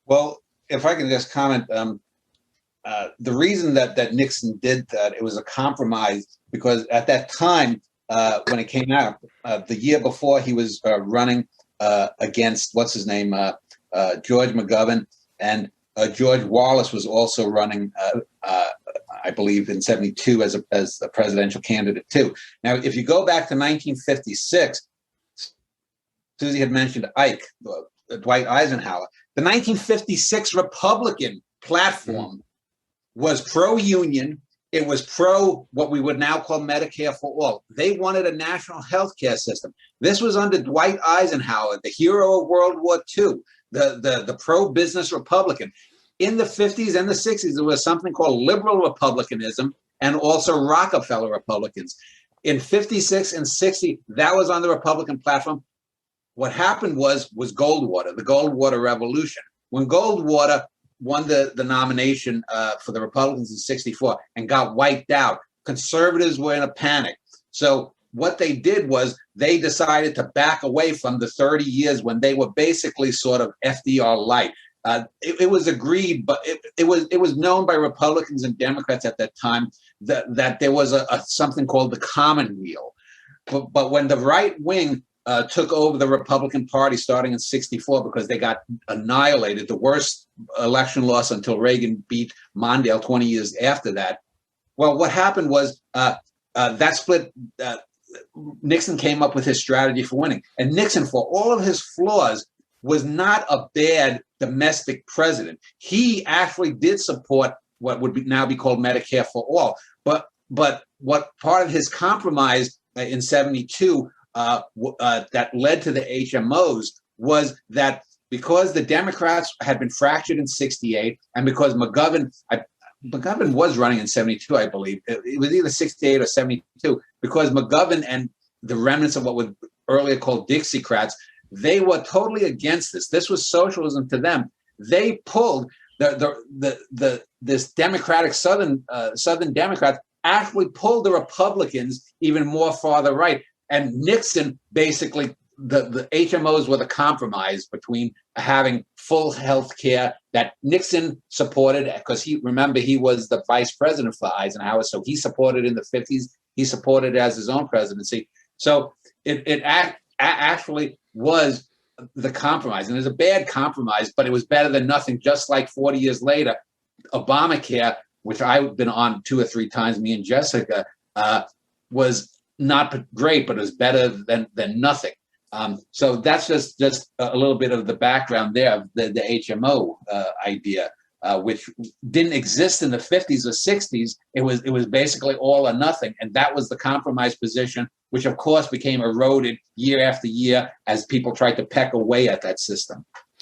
Well, if I can just comment, the reason that Nixon did that, it was a compromise because at that time, when it came out, the year before he was running against what's his name, George McGovern, and George Wallace was also running, I believe, in '72 as a presidential candidate too. Now, if you go back to 1956, Susie had mentioned Ike, Dwight Eisenhower. The 1956 Republican platform was pro-union. It was pro what we would now call Medicare for all. They wanted a national health care system. This was under Dwight Eisenhower, the hero of World War II, the pro-business Republican. In the 50s and the 60s, there was something called liberal republicanism and also Rockefeller Republicans. In 56 and 60, that was on the Republican platform. What happened was Goldwater, the Goldwater Revolution. When Goldwater won the nomination for the Republicans in '64 and got wiped out, conservatives were in a panic. So what they did was they decided to back away from the 30 years when they were basically sort of FDR light. It was agreed, but it was known by Republicans and Democrats at that time that there was something called the Commonweal. But when the right wing took over the Republican Party starting in '64 because they got annihilated, the worst election loss until Reagan beat Mondale 20 years after that. Well, what happened was that split. Nixon came up with his strategy for winning. And Nixon, for all of his flaws, was not a bad domestic president. He actually did support what would now be called Medicare for all. But what part of his compromise in '72 that led to the HMOs was that because the Democrats had been fractured in '68 and because McGovern was running in '72, I believe. It was either '68 or '72, because McGovern and the remnants of what was earlier called Dixiecrats, they were totally against this. This was socialism to them. They pulled this Democratic Southern Democrats actually pulled the Republicans even more farther right. And Nixon basically, the HMOs were the compromise between having full health care that Nixon supported because he was the vice president for Eisenhower. So he supported in the 50s. He supported as his own presidency. So it actually was the compromise. And it was a bad compromise, but it was better than nothing. Just like 40 years later, Obamacare, which I've been on 2 or 3 times, me and Jessica, was not great, but it was better than nothing. So that's just a little bit of the background there of the HMO idea, which didn't exist in the 50s or 60s. It was basically all or nothing, and that was the compromise position, which of course became eroded year after year as people tried to peck away at that system.